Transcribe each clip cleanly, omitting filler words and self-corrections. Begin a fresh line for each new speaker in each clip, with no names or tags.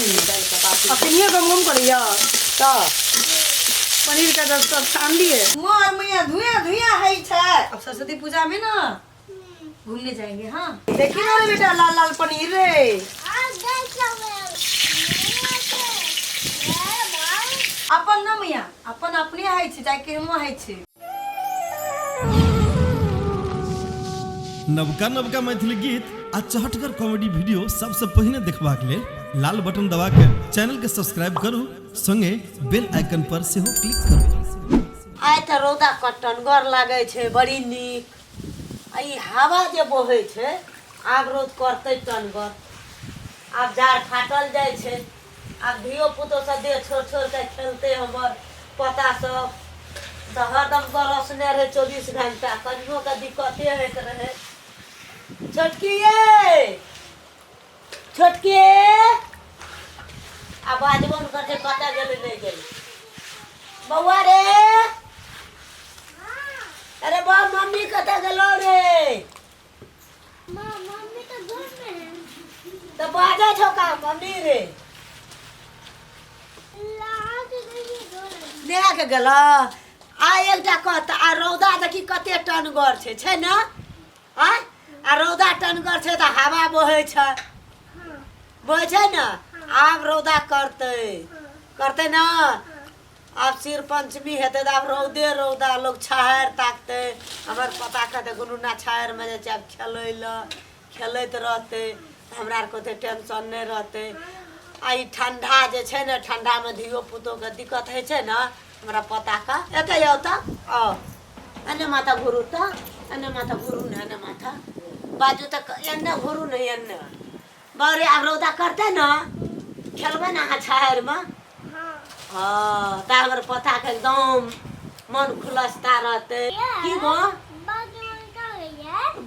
अपनिए गम करिया तो पनीर का सब छान लिए
मोर मैया धुआं धुआं है छै।
अब सरस्वती पूजा में ना घूमने जाएंगे। हाँ
देखी ना रे बेटा लाल लाल पनीर रे।
अपन ना मैया अपन अपने है छै चाहे केहनो है छै।
नवका नवका मैथिली गीत आ चहटगर कॉमेडी वीडियो सबसे पहले देखबाक लेल लाल बटन दबा के चैनल के सब्सक्राइब करू, संगे बेल आइकन पर सेहो क्लिक करू।
आइ त रौदा कटनगर लागे छै बड़ी नीक। आई हवा जे बहे छै आब रौद करते टनगर। आब जाड़ फाटल जाय छै। आब धियो पुतो सब देह छोड़ छोड़ के खेलते हमर पता सब त हरदम बरसने रहे 24 घंटा। कनियो का दिक्कते होइत रहे। छोटकी छोटकी आवाज बंद करते कता गेले नहीं गेले बउआ रे। अरे बा मम्मी कता गेलो रे।
मम्मी तो घर में है।
तो बाजा छो का मम्मी रे ले के गेलो। आ एकटा कहत आ रौदा देखी कते टनगर छै ना। आ रौदा टनगर छै त हवा बहे छै ना। आब रौदा करते ना। अब सिर पंचमी हेते त अब रौदे रौदा लोग छाहर ताकते। हमर पता कहते गुनुना छाहर में जे अब खेलैत रहते हमरा आर को टेंशन नहीं रहते। आई ठंडा जे छै ना ठंडा में धियो पुतो के दिक्कत है छै ना। हमरा पता का एते आओ त एने माथा घुरू त एने माथा घुरू ना एने माथा बाजू तक एने घुरू नहीं एने बारे अब रौदा करते ना खेलबे ना छाहर में। हाँ त हमर पता के एकदम मन खुलसता रहते। की गो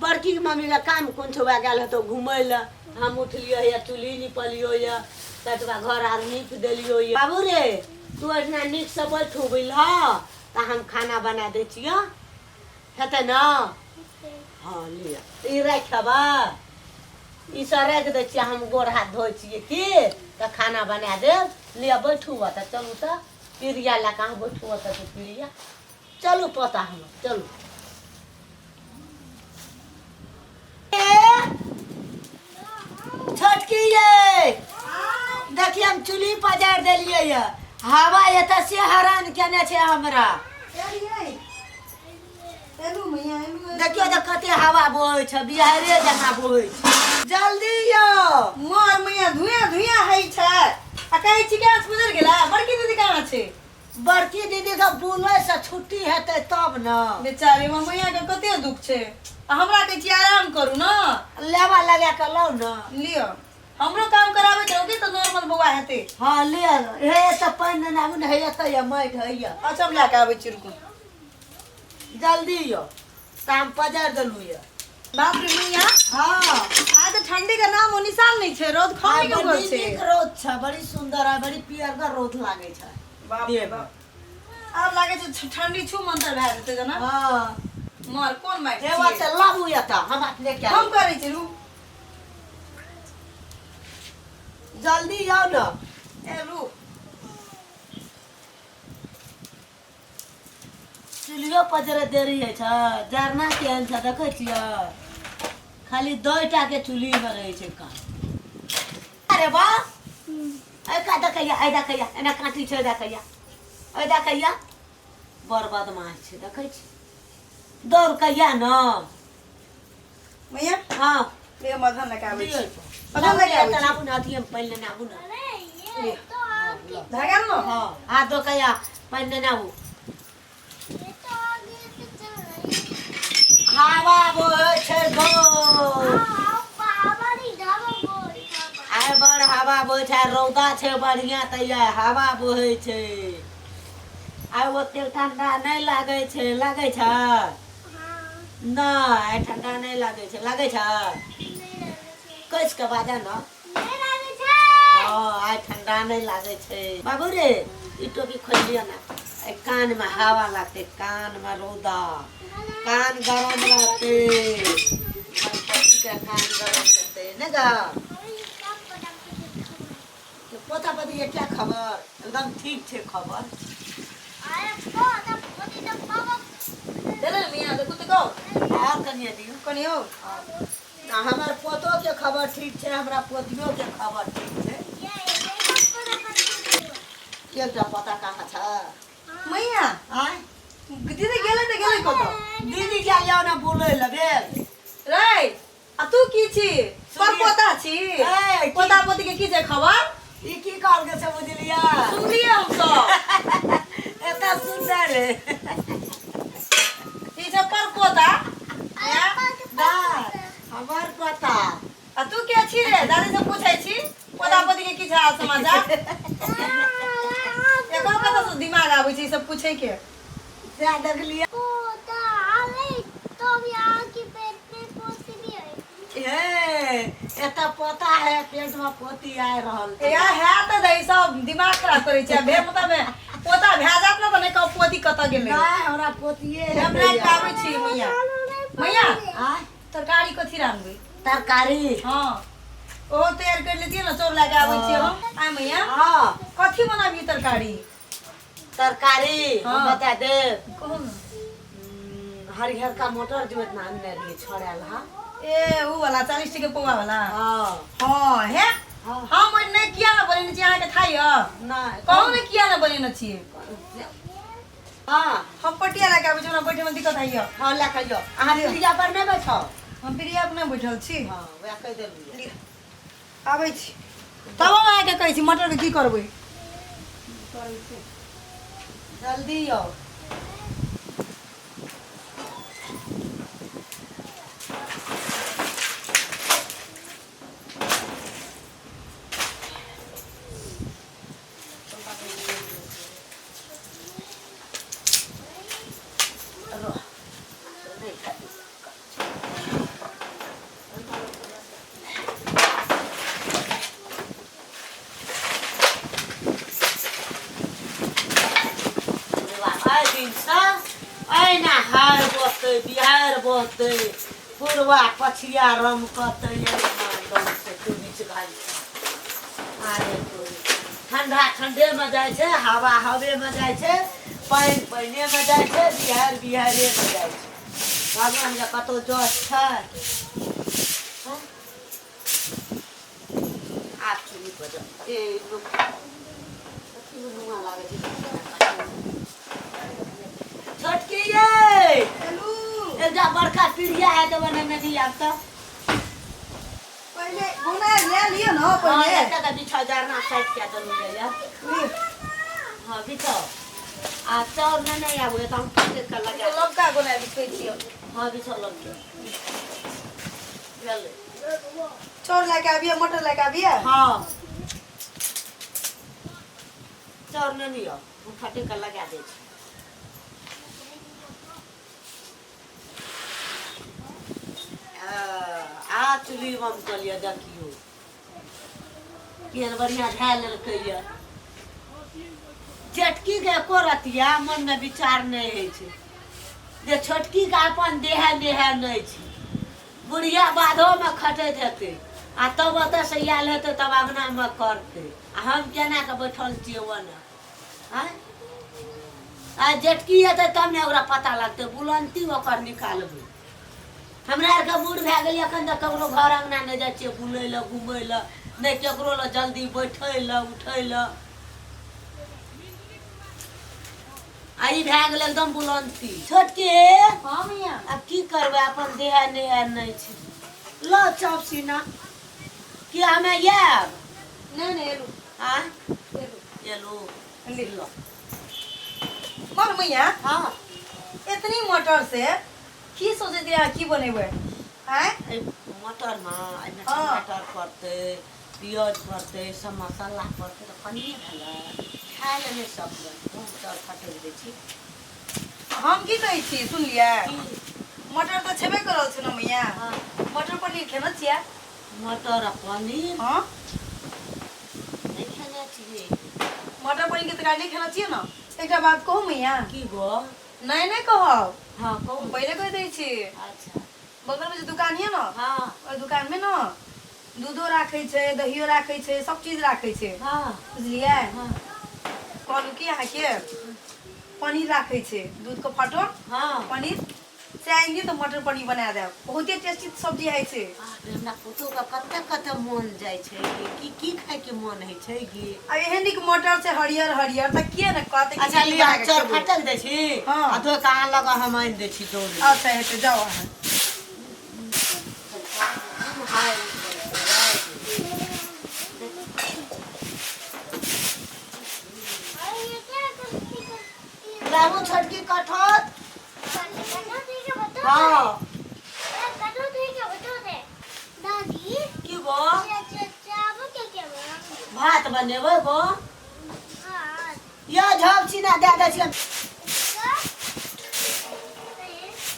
बड़की मम्मी ला काम कोन छुआ गेल तो घूमे ला। हम उठलियो या चूल्ही निपलियो या तटवा घर आर नीप देलियो या। बाबू रे तू इतना नीक से बैठू बिल त हम खाना बना दे छियो हेते ना। हाँ लिया ई रखबा ई सब रख दे छियै। हम गोड़ हाथ धोइ छियै की त खाना बना देब। लिया बैठू त चलू त पिरिया ला कहाँ बैठू त पिरिया चलू पता हम चलू। छोटकी ये देखिए हम चूल्ही पजार देलिए ये हवा एते से हैरान केने छै हमरा। देखियो त कते हवा बहे छै बिहारे जका बहे छै। जल्दी यो
मोर मैया धुआं धुआं है छै। आ कहे छी के गुजर गेला बड़की दीदी कहाँ छै।
बड़की दीदी के बुलै से छुट्टी हेतै तब न।
बेचारी मैया के कते दुख छै। हमरा के छी आराम करू ना
लेवा लगा के लो न
लियो। हमरो काम करावे जाओगे तो नॉर्मल बउआ हेते।
हां ले हे त पानी न आबू न हे त या माइट है या।
अच्छा हम ला के आबै छी रुकू
जल्दी यो काम पजार दलु या।
बाप रे मैया
हां
आज ठंडी का नाम और निशान नहीं छै। रोद खाने के ऊपर छै।
रोद छ बड़ी सुंदर है बड़ी पियर का रोद लागे छै।
बाप रे बाप अब लागे छै ठंडी छू मंतर भए जेते जना।
हां
मोर कोन माइट
हे वा से लाबू या त हम अपने क्या
हम करै छी रु
जल्दी आओ न
ए रु
चुलियो पजरे देरी है छ जरना केहन छ देखै छियै खाली 2टा के चुली में रहे छै का। अरे बा ए का देखैया ए देखैया एना काटी छै देखैया ए देखैया बड़ बदमाश छै देखै छी दौड़ कहिया न
मैया
हां
ले मधन लगा आबै छी।
मधन लगा त लाबू न अथी हम पहिले ना आबू न
धागा न
हां हां दो कहिया पहिले ना आबू हवा बहे छै गो आइ बड़ हवा बहे छै रौदा छै बढ़िया तैया हवा बहे छै। आइ ओते ठंडा नहीं लागे छै लागे छै नहीं ठंडा नहीं लागे छै लागे छै कैस के बाजा न हां आइ ठंडा नहीं लागे छै। बाबू रे ई टोपी खोल लिया ना कान में हवा लगते कान में रौदा कान गरम रहते कान गरम रहते ना गा पोता पति के क्या खबर एकदम ठीक छे खबर
दे ले मियां देखो तो
और कनिया दियो
कनियो
ना हमार पोतो के खबर ठीक छे हमरा पोतियो के खबर ठीक छे एकटा पता कहाँ छ
मैया
आय
दीदी गेले कत
दीदी जा जाओ ना बोले लबे
रे आ तू की छी पर
सुनिए।
पोता छी
ए,
पोता पोती के की छै खबर
ई की कहल के से बुझलिया
सुनलिए हम सब
एता सुंदर रे
ई छै पर पोता
ना हमार पता
आ तू के छी रे दादी से पूछै छी पोता पोती के की छै हाल समाचार एको कत से दिमाग आबै छै ई सब पूछै के
से देख लिया ए एता पता है पेट में पोती आए रहल
ए या है त दई सब दिमाग खराब करै छै भे मतलब में पोता भे जात न बने क पोती कत गेलै
ना हमरा पोतिए
हमरा के आबै छी मैया मैया
आय
तरकारी कथी रांधबै
तरकारी
हां ओ तैयार कर लेती ना चोर लगा आबै छी हम आ मैया
हां
कथी बनाबी तरकारी
तरकारी
हाँ।
हम बता दे
कहू न
हरिहर का मटर जो इतना अंदर लिए छोड़ल हां
ए ऊ वाला 40 टके पौवा वाला
हां
हां है
हां
हम नै किया न बनेने छी अहाँ के थाई ह
ना
कहू ने किया न बनेने छी
हां
हम पटिया लगा आबै छी हमरा बैठे में दिक्कत आइय
हां ला कहियो अहाँ प्रिया पर नहीं बैठो
हम प्रिया अपने बैठल छी
हां वे कह देलिए
आबै छी तब हम अहाँ के कहै छी मटर के की करबै
जल्दी आओ बिहार बहते पूर्वा पछिया रम कते ठंडा ठंडे में जाए छे हवा हवे में जाए छे पानी पानी में जाए छे बिहार बिहारे में जाए छे भगवान के कतो जोश छे आप चुनी बजा ए लोग कथी हुआ लागे छे छोटकी ये
हेलो
एकटा बड़का पीढ़िया है तो बने नहीं आता
पहले बना ले लियो न
हां
पहले
एकटा का 20,000 ना साइड क्या तो ले जा हां बिछो आ चाउर में नहीं आबो त हम के कर लगा
लबका बना बिछै छियो
हां बिछो लग चल
चोर लेके आबिए मटर लेके आबिए
हां चाउर में नहीं हो हम फटे कर लगा दे छी आ चुली हम कलिया देखियो केन बढ़िया धै लेलकै ये जेटकी के एको रतिया मन में विचार नहीं है छे जे छोटकी का अपन देह नहीं छे बुढ़िया बाधो में खटैत हेतै आ तब ओतऽ से आयल हेतै तब अंगना में करतै आ हम केना के बैठल छियै ओना आय आ जेटकी हेतै तब ने ओकरा पता लगतै बुलंती ओकर निकालबै हमरा आर के बूढ़ भए गेलियै अखन तक ककरो घर अंगना नहीं जाइ छियै बुलै लए घुमै लए नहीं केकरो लए जल्दी बैठै लए उठै लए आ ई भए गेलै एकदम बुलंती छोटके
हां मैया
अब की करबै अपन देह नहीं छै लो चौप सीना कि हमे याब
नहीं एलू
हाँ
एलू
चलो
ले लो मर मैया
हाँ
इतनी मटर से की सोचे दिया की बनेबै हैं
ए मटर में एहिमे
हाँ।
टमाटर पड़तै प्याज पड़तै सब मसाला पड़तै तो कनिए भेलै खाए ले नहीं सकबै हम चाउर फटकि दै छी
हम की कहै छी सुन लिया
की?
मटर तो छेबे करल छै न मैया
हाँ
मटर पनीर खेना छिया
मटर आ पनीर
हां
नहीं खेने छियै
मटर पनीर के तरकारी नहीं खेना छियै न एकटा बात कहू मैया
की गो
नहीं कहब
हाँ कहू
पहले कह दै छी
अच्छा
बगल में जो दुकान है ना
हाँ
ओइ दुकान में ना दूधो राखै छै, दहियो राखै छै, सब चीज राखै छै।
हाँ
बुझलियै?
हाँ
कहलू कि अहाँके पनीर राखै छै, दूध के फटो
हाँ
पनीर से आएंगे तो मटर पनीर बना देब। बहुते टेस्टी सब्जी है छै।
अरे हमरा पुतोह के कते कते मन जाइ छै गे, की खाय के मन होइ छै गे।
अब एहन नीक मटर छै हरियर हरियर त के न कहते कि
अच्छा
ई
लिया
बना के
चर
खेबै।
फटक दै छी
हाँ।
आ धो के अहाँ लगा हम आनि दै छी दौड़
अच्छा हेतै, जाओ अहाँ।
लाबू छोटकी कठोत हाँ की गो भात बनेबै गो या झप सीना दे दै छी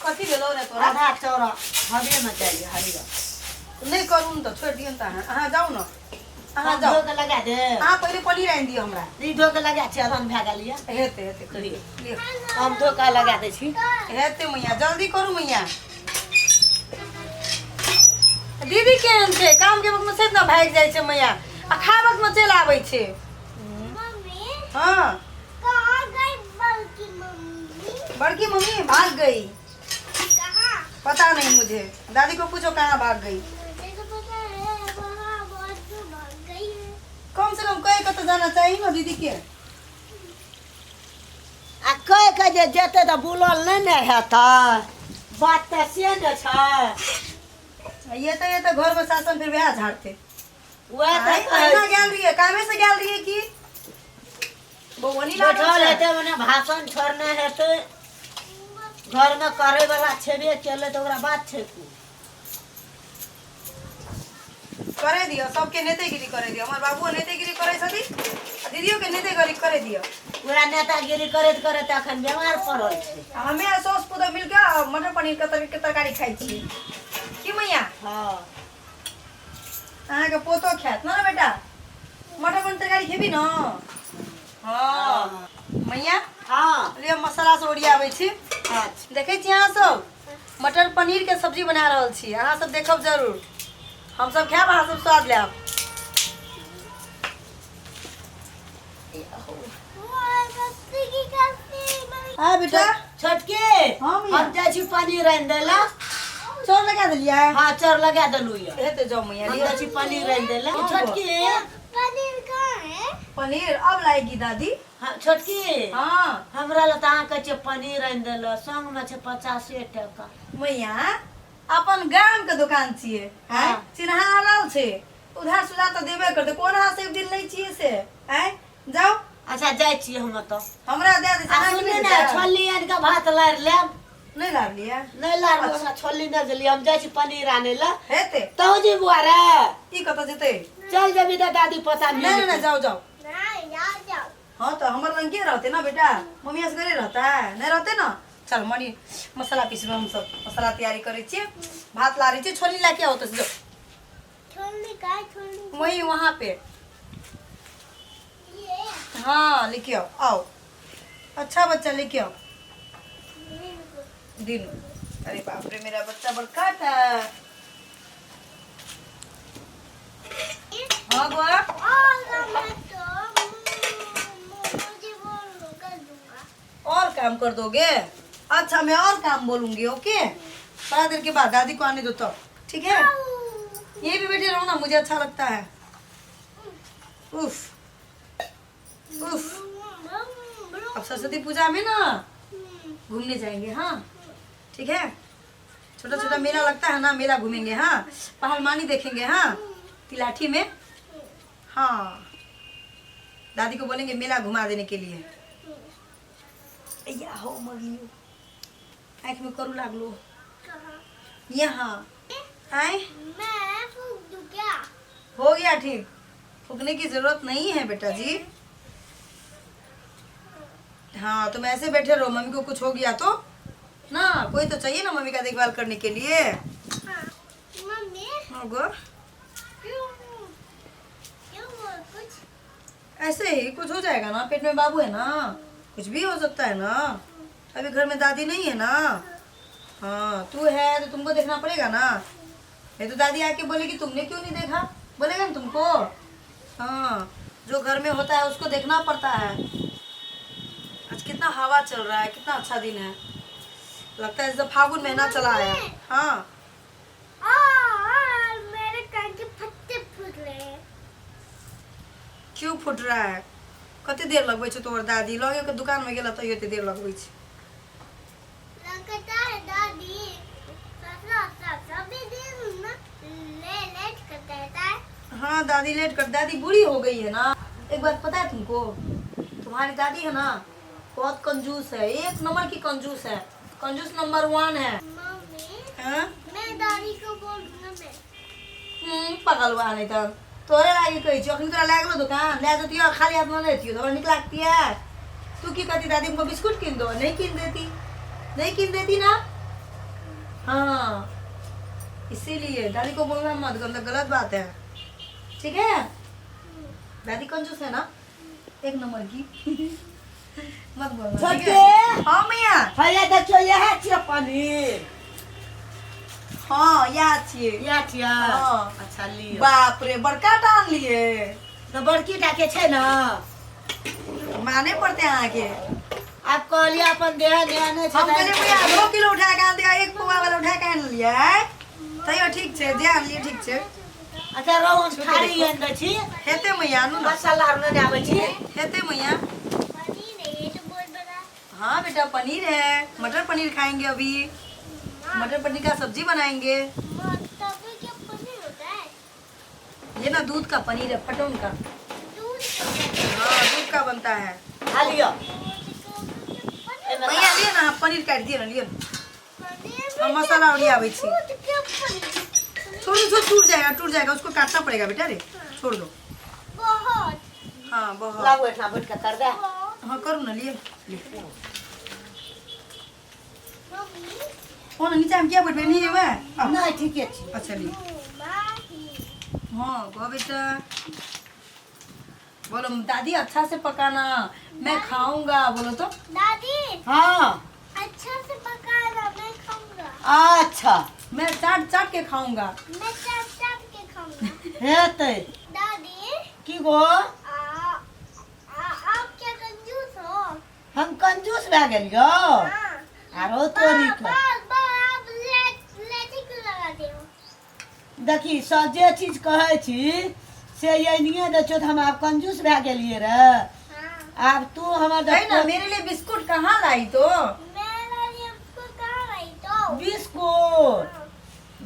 कथी भेलौ रे तोरा?
आधा चौरा हवे में चाहिए हरियर
नहीं करू न त छोड़ दियौ न त अहाँ जाऊ न। अहाँ
हम
जाऊ।
धो के लगा दे
अहाँ पहिले पनीर आनि दियौ हमरा।
ई धो के लगा छी अदन भए गेल ये
हेतै हेतै
कहिए
लिअ।
हम धो के लगा दै छी
हेतै मैया, जल्दी करू मैया। दीदी केहन छै? काम के वक्त में से न भागि जाइ छै मैया, आ खाए वक्त में चलि आबै छै। हाँ बड़की मम्मी भाग गई, पता नहीं मुझे। दादी को पूछो कहाँ भाग गई। कम से कम कहे के तो जाना चाहिए ना दीदी के।
आ कह के जे जेते त बुलल नहीं ने हेता बात त से न छै
ये तो घर में शासन फिर वह झाड़ते।
वह
आई,
त
कहाँ गेल रहिए? कामे से गेल रहिए की बौवनी लागल
बैठल
छै?
हेते मने भाषण छोड़ने हेते घर में करे वाला छेबे केले तो ओकरा बात छै की
करे दियो, सबके नेतेगिरी करे दियो। हमार बाबू नेतेगिरी करे छथि, आ दीदियों के नेतेगिरी करे दियो।
पूरा नेतागिरी करैत करैत अखन बीमार पड़ल छै
हमे आ सौस पुतोह मिलके मटर पनीर के तरकारी खाई छी की मैया?
हाँ
अहाँ के पोतो खात ना बेटा? मटर पनीर तरकारी खेबी न? हाँ मैया
हाँ
लियो मसाला से ओरियाबै छी।
अच्छा
देखै छी अहाँ सब मटर पनीर के सब्जी बना रहल छी। अहाँ सब देखब जरूर, हम सब खाएब, अहाँ सब स्वाद लेब। हाँ बेटा
छोटकी
हाँ मैया।
हम जाइ छी पनीर आनि दै ला
चोर लगा देलियै?
हाँ चोर लगा देलू ये
हेतै, जाओ मैया
हम
लियो।
जाइ छी पनीर आनि दै ला
हाँ,
छोटकी
पनीर अब लाएगी दादी।
हाँ छोटकी
हाँ
हमरा ला त अहाँ कहै छियै पनीर आनि दै ला संग में छै 50 टका
मैया अपन गाम के दुकान छियै।
हाँ।
हैं चिन्हा रहल छै, उधार सुधार तो देबे करते। कोन हाथ से दिन नहीं छियै से? हैं जाओ
अच्छा जाइ छियै हम त
हमरा दे दे।
आ सुनी ने छोल्ली आनि के भात लारि लेब
नहीं लालिए
नहीं लारबो हमरा छोल्ली नहीं देली हम जाइ छी पनीर आनै ला
हेतै।
तौ जी बुआ रे
ई कत जेतै?
चल जेबी त दादी पता
नहीं
नहीं
नहीं जाओ जाओ। हाँ तो हमर लंग के रहते ना बेटा, मम्मी असगरे रहता है, नहीं रहते ना। चल मनी मसाला पीसबे, हम सब मसाला तैयारी करे छियै। भात ला रही छी, छोली लाके आओ तो जो वही वहाँ पे। हाँ लेके आओ, आओ अच्छा बच्चा लेके आओ। दिन अरे बाप रे मेरा बच्चा बड़का था। हाँ बुआ और काम कर दोगे? अच्छा मैं और काम बोलूंगी, ओके? थोड़ा देर के बाद दादी को आने दो तो, ठीक है? ये भी बैठे रहो ना, मुझे अच्छा लगता है। उफ उफ। अब सरस्वती पूजा में ना घूमने जाएंगे, हाँ ठीक है? छोटा छोटा मेला लगता है ना, मेला घूमेंगे, हाँ पहलवानी देखेंगे, हाँ तिलाठी में। हाँ दादी को बोलेंगे मेला घुमा देने के लिए। या हो मगियो आँख में करू लागलो यहाँ आए हो गया ठीक। फूकने की जरूरत नहीं है बेटा जी। हाँ तुम ऐसे बैठे रहो, मम्मी को कुछ हो गया तो ना, कोई तो चाहिए ना मम्मी का देखभाल करने के लिए। गो ऐसे ही कुछ हो जाएगा ना, पेट में बाबू है ना, कुछ भी हो सकता है ना। अभी घर में दादी नहीं है ना। हाँ तू है तो तुमको देखना पड़ेगा ना। ये तो दादी आके बोलेगी तुमने क्यों नहीं देखा, बोलेगा ना तुमको। हाँ, जो घर में होता है उसको देखना पड़ता है। आज कितना हवा चल रहा है, कितना अच्छा दिन है, लगता है जैसे फागुन महीना चला है। हाँ
मेरे कान के पत्ते फूट रहे हैं।
क्यों फूट रहा है, कते देर लगबै छै तोहर दादी, लगे के दुकान में गेला तो एते देर लगबै छै।
लगता है दादी सभी दिन ना लेट करता है।
हाँ दादी लेट कर, दादी बूढ़ी हो गई है ना। एक बात पता है तुमको, तुम्हारी दादी है ना बहुत कंजूस है, एक नंबर की कंजूस है, कंजूस नंबर 1 है।
मम्मी
हाँ?
मैं दादी को बोलूंगा मैं।
पागल बा नहीं तो तोरे लागे कहै छी, अखन तोरा लागलो दुकान ले जतियो, खाली हाथ में नहीं थियो तो निक लागती है। तू की कहती दादी हमको बिस्कुट किन दो, नहीं किन देती, नहीं किन देती ना। हाँ इसीलिए दादी को बोलना मत, गलत बात है, ठीक है। दादी कंजूस है ना एक नंबर की। मत बोलना, ठीक
छोटे
है? हाँ मैया।
हैया देखियो यह छियै पनीर।
हाँ याद छियै।
यह छियै।
हाँ।
अच्छा लियो।
बाप रे बड़का टान लिए,
तो बड़की टा के छै ना,
माने पड़ते हैं आके।
आप कहलिए अपन देह ध्यान छै।
हम कहले भैया 2 किलो उठा के आन दिया, 1 पौवा वाला उठा के आन लिया। तैयो ठीक छै, जे आन लिए ठीक छै।
अच्छा रोहन थारी आन दै छी,
हेते मैया नु ना,
मसाला आर नहीं आबै छी।
हेते मैया।
पनीर है ये तो बहुत बड़ा।
हाँ बेटा पनीर है, मटर पनीर खाएंगे अभी, मटर पनीर का सब्जी बनाएंगे।
तभी क्या पनीर होता है?
ये ना दूध का पनीर है, फटोन का।
दूध
हाँ दूध का बनता है।
खा लियो।
मैया लिए ना पनीर काट दिए ना, लिए
पनीर
हम मसाला और आवे छी।
दूध क्या पनीर?
छोड़ टूट जाएगा, उसको काटना पड़ेगा बेटा रे, छोड़ दो।
बहुत
हाँ बहुत।
लाओ इतना बैठ के कर दे।
हाँ करू ना, लिए ले।
मम्मी
और नीचे में क्या बैठे नहीं है वह।
नहीं ठीके छी।
अच्छा लिए।
माही
हाँ गो बेटा, बोलो दादी अच्छा से पकाना, मैं खाऊंगा, बोलो तो।
दादी
हाँ
अच्छा से पकाना मैं खाऊंगा।
अच्छा
मैं चाट के खाऊंगा।
मैं चाट चाट के खाऊंगा।
हेतै।
दादी
की गो
आप क्या कंजूस हो?
हम कंजूस भए गेलियो।
हाँ।
आरो तोरी के
बस आप लेटी क्यों लगाते हो?
देखी सब जे चीज कहै छी से ये नहीं दे तो हम आप कंजूस भए गेलिए रे।
हाँ।
अब तू हमर
नहीं ना, मेरे लिए बिस्कुट कहाँ लाई तो।
मेरा ये उसको कहाँ रही तो?
बिस्कुट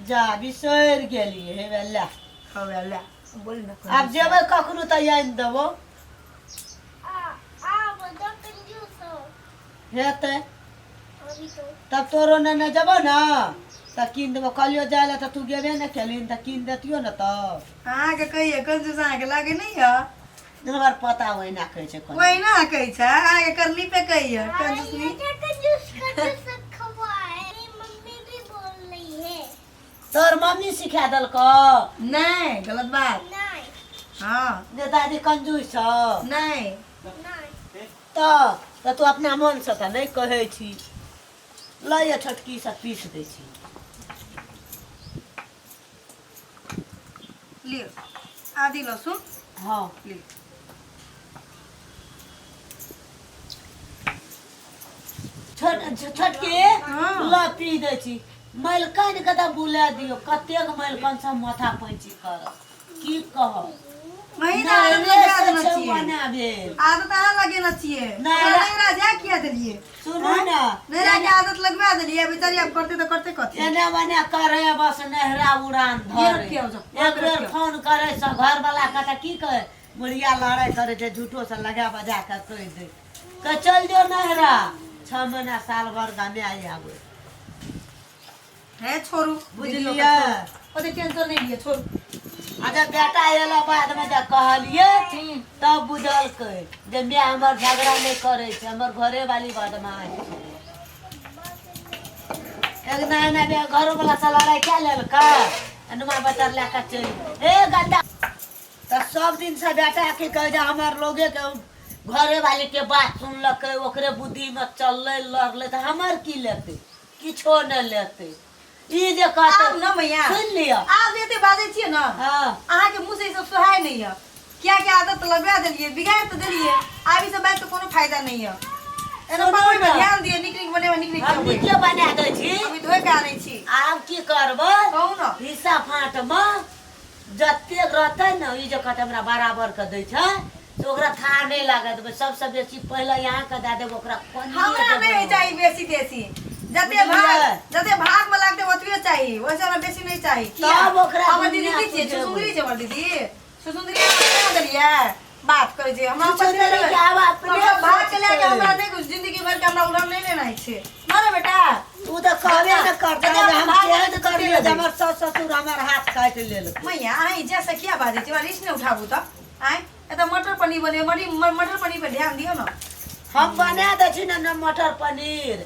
जा बिसर गेलिए हे बेला।
हाँ वाला बोल ना।
अब जेबै कखनो त आनि देबो।
आप तो कंजूस हो
हेतै
अभी तो।
तब तोरो ने जबो ना त कीन देबो। कहलियो जाय ला त तू गेबे ने केलिन त कीन देतियो न। त
हाँ के कहिए कंजूस आके लागे नहीं है,
हमर पता ओहिना कहै छै कोन।
वही ना कही छा आगे करनी पे कही है कंजूस
ये
नहीं।
क्या कंजूस खवा है? मेरी मम्मी भी बोल रही है।
तोर मम्मी सिखा देलको।
नहीं गलत बात।
नहीं
हाँ
जे दादी कंजूस छ
नहीं।
नहीं
त तू अपना मन से त नहीं कहै छी। लय छोटकी से पीस दै छी।
लियो आधी लहसुन
हाँ
लियो।
छोटकी
हाँ।
ल पी दै छी। मैलकन के त बुला दियो, कतेक मैलकन सब माथा पैंची कर की कह।
वही ना आदत लगा देना चाहिए,
बनाबे
आदत आना लगेना चाहिए।
नहीं,
नहीं राजा किया दिलिए,
सुनो ना
नहीं राजा आदत लगवा दिलिए बेचारी, अब करते तो करते कथी।
एने मने करे बस नहरा उड़ान
ये
धरे।
रखियो जो,
एक बेर फोन करे से घर वाला कहता की कहे मुड़िया लड़ाई करे छै झूठो से लगा बजा के कह दे कह चल जो नहरा 6 महीना साल भर गामे आई आबे।
है छोरू
बुझलिए।
ओते टेंशन नहीं लिए, छोरू।
अच्छा बेटा एला बाद में जब कहलिए तब बुझलकै जे मैं हमर झगड़ा नहीं करे छै, हमर घरे वाली बदमाश छै। एक नया बे घरो वाला से लड़ाई क्या लेलका अनुमा बतर लेके चल ए गंदा। तो सब दिन से बेटा के कह जा हमर लोगे के घरे वाली के बात सुनलकै, ओकरे बुद्धि में चलले लड़ले तो हमर की लेते, किछो नहीं लेते। ई जे कहते
आब ना मैया
सुन लियो
आब एते बाजै छियै ना
हाँ
अहाँ के मुंह से ई सब सुहाय नहीं है क्या क्या आदत लगवा देलिए बिगाड़ तो देलिए आब ई सब बात तो कोनो फायदा नहीं है एना
सुनो
पढ़ाई में
ना।
ध्यान दिए निक निक बनेबा निक निक
हम
करबै
नीचे बना दै छी
अभी धोए के आनै छी
आब की करबै
कहू ना
हिस्सा फाँट में जतेक रहतै न ई जे कहते हमरा बराबर के दै छै तो ओकरा था नहीं लागत सबसे बेसी पहले यहाँ के दे देब ओकरा
हमरा नहीं चाहिए बेसी देसी जते भाग में लागते ओतबे चाहिए वैसे हमरा बेसी नहीं चाहिए
तब ओकरा
हमर दीदी
दुनिया
की छियै
पूजेबै।
सुसुंदरी छै हमर दीदी सुसुंदरी हमरा देलिए बात करे छै हमरा
सुसुंदरी के आब अपने
भाग के लेके
सोचतै।
हमरा नहीं कुछ जिंदगी भर के हमरा उड़न नहीं लेना छै ना रे बेटा
तू तो कहबे न करते
जब
जे हम
भाग
केहन
में
करिए
तो
जे हमर सास ससुर हमर हाथ काट लेल
मैया आई जैसे किया बाजे छै रिस नहीं उठाबू त आय एत मटर पनीर बने मटर पनीर पे ध्यान दियो ना
हम बना दै छी न मटर पनीर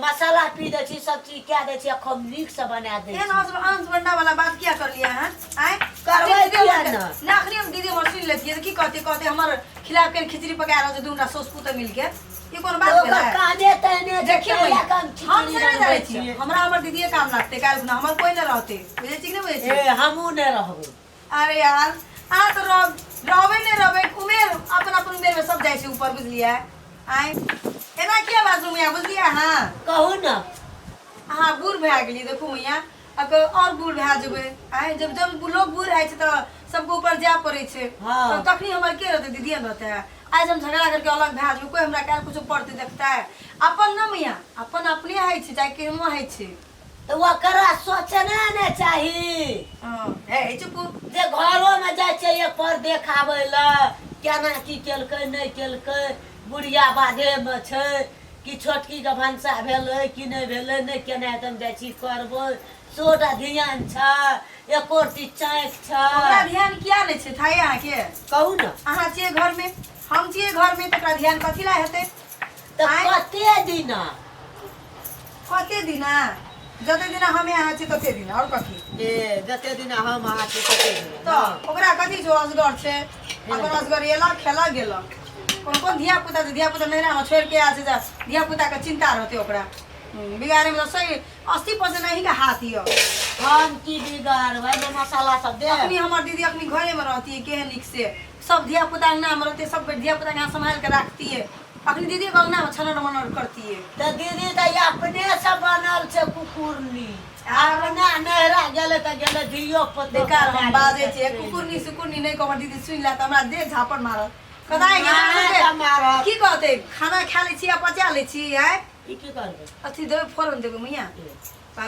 मसाला पी दै छी सब चीज क्या दै छी खूब नीक से बना दै
एहन
छी
अंश बंडा वाला बात किया कर लिया है आय
करबै किया न?
ना अखनी हम दीदी हमर सुन लेतिए की कहते हमर खिलाफ के खिचड़ी पका रह जे दूटा सोस पुत मिल के ये कोन बात
तो
भेलै
ओकर काने तने
देखिए
देखिए
भैया
हम
हम से नहीं जाने छिए हमरा हमर दीदीए काम लागते काल खुना हमर कोई नहीं रहते बुझे छी कि नहीं बुझे
ए
छी
हमहू नहीं रहबो
अरे यार आ तो रहबे नहीं रहबे उमेर अपन अपन उमेर में सब जाय छै ऊपर बुझलिए आय एना किया बात मैया बुझलिए हां
कहू न
अहाँ बूढ़ भए गेली देखू मैया अगर और बूढ़ भए जेबै आय जब जब लोग बूढ़ है तो सबके ऊपर जाय पड़े छै
हाँ।
तो तखनी हमर के रहते दीदी रहते आज हम झगड़ा करके अलग भए जेबै कोई हमरा काल कुछ पढ़ते देखता है अपन न मैया अपन अपने है छै चाहे केहनो है छै
तो ओकरा सोचना नहीं चाहिए
हां है चुप
जे घरों में जाय छै एक पर देखाबै ला केना की केलकै नहीं केलकै बुढ़िया बाधे में छै कि छोटकी के भंसा भेलै कि नहीं भेलै नहीं केना एकदम जाय छी करबै सोटा ध्यान छै एकोरती चाँक
ओकरा
छै
ध्यान किया नहीं छै थाई अहाँ के
कहू न
अहाँ छियै घर में हम छियै घर में तकरा ध्यान कथी ला हेतै
तो
आँय?
कते दिन
कते दिना जते दिना हमे अहाँ छी तते दिन और कथी
ए जते दिन हम अहाँ के कते दिन
तो ओकरा कथी छौ असगर छै अपन असगर एला खेला गेला कोन धिया पुता नैरा में छोड़ के आ छै धिया पुता के चिंता रहते ओकरा बिगाड़े में तो सही 80% नहीं का हाथ हियो
हम की बिगाड़बै में मसाला सब दे
अखनी हमर दीदी अखनी घरे में रहती है केहन निक से सब धिया पुता अंगना में रहते सब धिया पुता के यहाँ संभाल के रखती है अखनी दीदी के अंगना में छनर मनर करती है
तो दीदी तो अपने से बनल छै कुकुरनी अपना नहरा गेले तो गेले धियो पुतो
बेकार हम बाजे छे कुकुरनी सुकुरनी नहीं कहर दीदी सुन ला त हमरा देह झापड़ मारत कदाई
मारत।
की कहते खाना खा ले छी आ पचा ले छी आय
की करबै
अथी देवे फोरन देवे मैया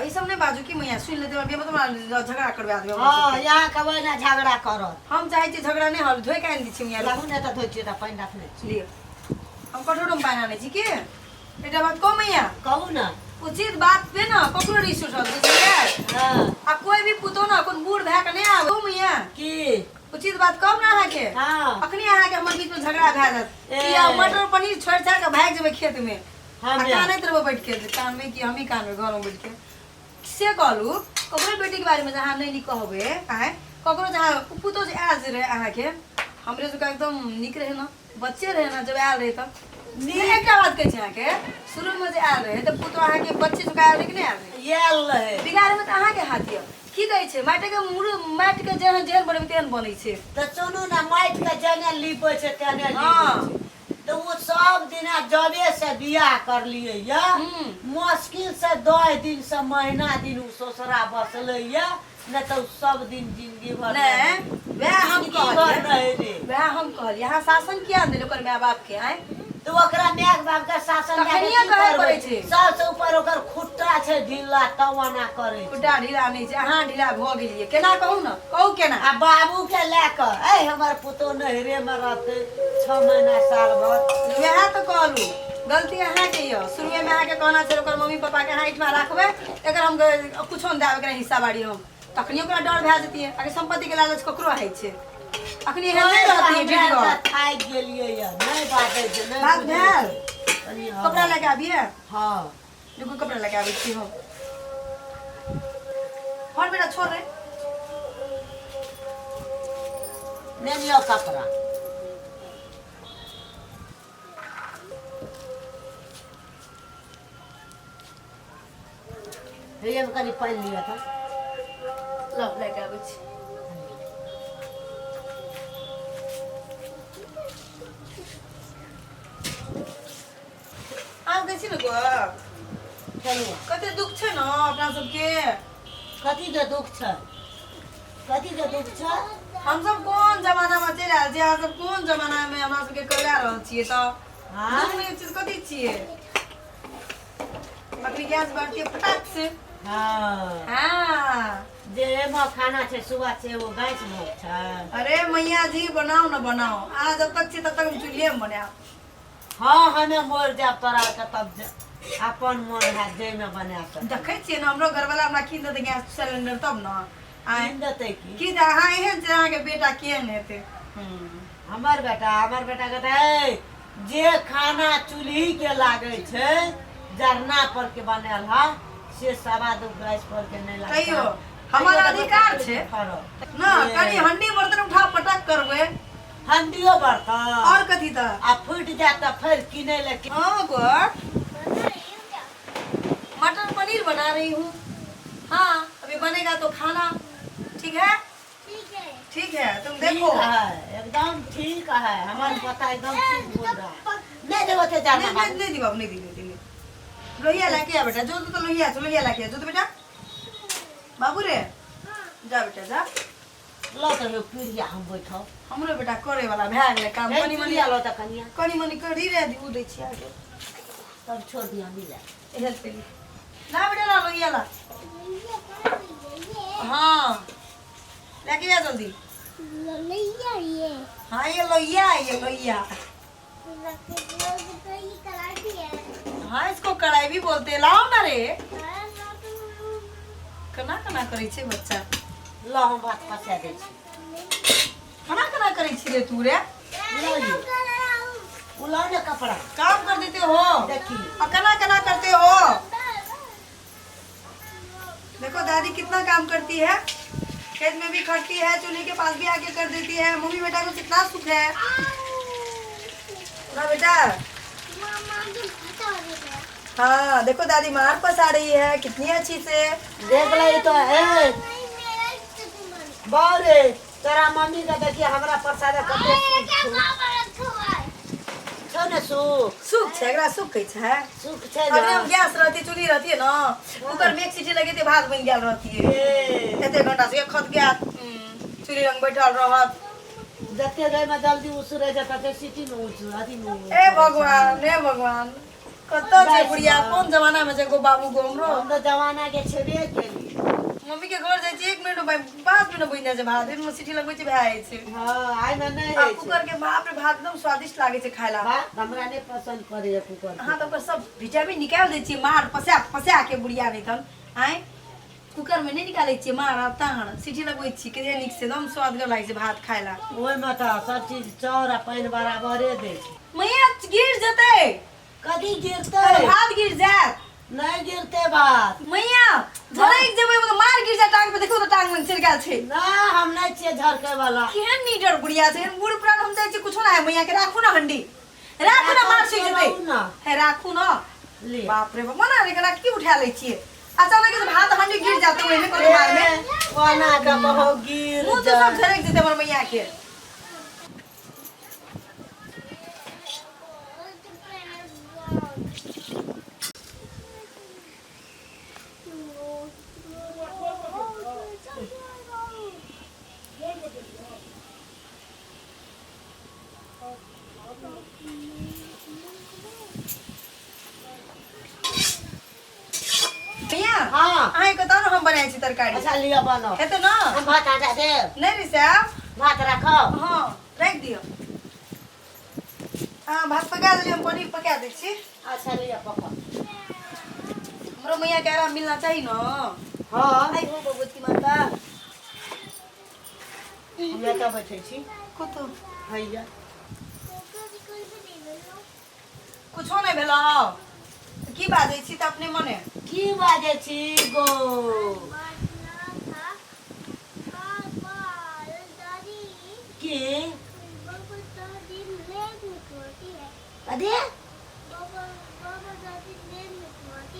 ई सब नहीं बाजू की मैया सुन ले देवे बेबे तो झगड़ा करबा देवे
हाँ यहाँ कहबै ना झगड़ा करत
हम चाहे छी झगड़ा नहीं हल धोई कान दी छी मैया
लागू ने तो धोइ छियै त पानि रखने छी
लियो हम कठोर में पानी आने छी के एटा बात को मैया
कहू ना
उचित बात पे ना ककरो रिस उठल बुझलिए
हाँ
आ कोई भी पुतो ना कोन बूढ़ भए के नहीं आवे मैया
की
उचित बात कम ना अहाँ के
हाँ
अखनी अहाँ के हमर बीच में झगड़ा भए जात
ए।
कि आब मटर पनीर छोड़ छाड़ के भाग जेबै खेत में
हाँ
आ
बे।
कानैत रहबै बैठ के कान में कि हम ही कान में घर में बैठ के से कहलू ककरो बेटी के बारे में जहाँ नहीं लिख कहबे आए ककरो जहाँ पुतो जे आयल रहे अहाँ के हमरे जो एकदम निक रहे ना बच्चे रहे ना जब आयल रहे तब एकटा बात कहै छी अहाँ के शुरू में जे आयल रहे त पुतो अहाँ के बच्चे जो आयल रहे कि नहीं आयल रहे
आयल रहे
बिगाड़े में तो अहाँ के हाथ यऽ की कहै छै माटि के जेहन जेहन बने तेहन बनै छै
तो सुनू ना माटि के जेने लीपे छै तेने
हाँ।
लीपे छै तो वो सब दिना जबे से बियाह कर लिए या मुश्किल से 10 दिन से महीना दिन उ ससुरा बसले या न तो सब दिन जिंदगी भर
नहीं वह हम
जिंदगी भर
कहलिए
रहे रे
वह हम कहलिए यहाँ शासन किया दिल ओकर माय बाप के आए
तो ओकरा माय बाप के शासन
तखनिये कहै पड़ै छै।
सबसे ऊपर ओकर खुट्टा छै ढीला तवाना करे छै।
खुट्टा ढीला नहीं छै अहाँ ढीला भ गेलिए केना कहू ना कहू केना
आ बाबू के लेके ए हमर पुतो नहरे में रहते 6 महीना साल भर
वह तो कहलू गलती अहाँ के यो शुरुए में अहाँ के कहना छै ओकर मम्मी पापा के हाइट में रखबे एकर हम कुछो न देब एकरा हिस्सा बाड़ी हम तखनी ओकरा डर भए जतिए अगर संपत्ति के लालच ककरो है छै अखनी एहन नहीं रहती है वीडियो
खाइ गेलिए या नहीं बाते छै नहीं
बात भेल
कनी
कपड़ा लेके आबिए
हां
रुको कपड़ा लेके आबै छी हम और बेटा छोड़ रे
ले लियो कपड़ा ये कनी पानी लिया था
लब लेके आबै छी। आज देखी न गो
चलिए
कते दुख छै न अपना सबके।
कथी के दुख छै कथी के दुख छै
हम सब कोन जमाना में चलि आयल छियै, अहाँ सब कोन जमाना में हमरा सबके करा रहल छियै तऽ
हाँ
दुख नहि चीज कथी छियै। अखनी गैस बढ़ते फटाक से।
हाँ
हाँ
जे एमे खाना छै सुबह से वो गैस भोग छै।
अरे मैया जी बनाओ न बनाओ, अहाँ जब तक छी तब तक हम चूल्हे में बनाएब।
हाँ हमें मोर जाब तोरा के तब अपन मोन है जे में बना के
देखै छियै न हमरो घरवाला हमरा कीन देतै गैस सिलेंडर तब न आइ
कीन देतै की
की जा अहाँ एहन छै अहाँके बेटा केहन हेतै।
हमर बेटा कहते जे खाना चूल्ही के लागे छै जरना पर के बनाल है से सवा दो गैस पर के नहीं लागे
कहियो हमर अधिकार छै न, कनी हंडी बर्तन उठा पटक करबै
हंडियो बर्तन
और कथी त
आ फूट जाए तो फिर किने लेके
हाँ गोर मटर पनीर बना रही हूँ। हाँ अभी बनेगा तो खाना, ठीक है ठीक है तुम देखो।
ठीक है एकदम ठीक है हमारे पता एकदम ठीक बोल रहा है नहीं देखो थे जाना
नहीं दी बाबू नहीं दी लोहिया लाके आ बेटा, जो तो लोहिया चलो लोहिया लाके जो तो बेटा बाबू रे जा बेटा जा।
लो तो पीड़िया हम बैठो
हमरो बेटा करे वाला भए गेलै काम, कनी मनी
लो तो कनिया
कनी मनी करी रे दी उ दै छी आगे
तब छोड़ दिया मिला
हेल्प के लिए ला बेटा ला लोहिया ला। हाँ लेके आ जल्दी। हाँ ये लोहिया हाँ इसको कढ़ाई भी बोलते हैं। लाओ ना रे कना कना करे छे बच्चा,
लो हम बात फंसा दे छी
कना कना करे छे रे तू रे।
लो ये उलाओ ना कपड़ा
काम कर देते हो
देखी
और कना कना करते हो। देखो दादी कितना काम करती है, खेत में भी खटती है, चूल्हे के पास भी आके कर देती है। मम्मी बेटा को कितना सुख है ना बेटा। हाँ देखो दादी मार पसा रही है कितनी अच्छी से।
देख ले तो ए बारे तेरा मम्मी का देखिए हमरा प्रसाद कते छो ने
सुख छै एकरा सुख कहै छै।
सुख छै
अगर हम गैस रहती चूल्ही रहती है ना ऊपर में एक सीटी लगे थे भात बन गेल रहती है। एते घंटा से खत गैस चूल्ही रंग बैठल रहत।
जते गए में जल्दी उसरे जाता ते सिटी में उछ अथी में
ए भगवान कत्ता छै बुढ़िया, कोन जमाना में छै गो बाबू गो हमरो।
हम तो जमाना के छेबे केली
मम्मी के घर जाय छी 1 मिनट में 5 मिनट बन जाय छै भात, एमे सीटी लगबै छै भए जाय छै।
हां आइ में नहीं
आ
है
कुकर के बाप रे भात एकदम स्वादिष्ट लागे छै खायला।
हमरा नहीं पसंद करे कुकर
हां तो सब विटामिन निकाल दै छी मार पसा के बुढ़िया नहीं तन आइ कुकर में नहीं निकालै छी मार आ ताण सीटी लगबै छी के नीक से एकदम स्वादगर लागे छै भात खायला।
ओइ में तो सब चीज चाउर आ पानी बराबरे दे छै।
मैया गिर जते
कदी गिरते
भात गिर जात
नहीं गिरते बात
मैया झरक जेबै मतलब मार गिर जा टांग पे, देखो तो टांग में छिड़काल छै।
ना हम नहीं छिए झरके वाला
केहन नीडर बुढ़िया छै, बूढ़ पुरान हम जाय छी कुछो ना है। मैया के राखू ना हंडी राखू ना मार छिड़ जेतै है राखू ना।
ले
बाप रे बाप मना रे कना की उठा ले छिए अचानक से भात हंडी गिर जाते ओइ में कोनो मार में
वाना का बहु गिर
मुंह तो सब झरक जेतै हमर मैया के। भैया
हाँ
अहाँ के तानो हम बनाई छी तरकारी
अच्छा लिया बनो
हेतै ना
हम भात आटा दे
नहीं रे साहब।
भात रखो
हाँ रख दियो। हाँ भात पका देलिए हम पनीर पका दै छी।
अच्छा लिया पका
हमरो मैया के आराम मिलना चाहिए ना।
हाँ
आई हो भगवती माता
हमें तो बैठे छी
कुतो
भैया
कुछो नहीं भेला की बाजै छी त अपने मने
की बाजे छी गो की अरे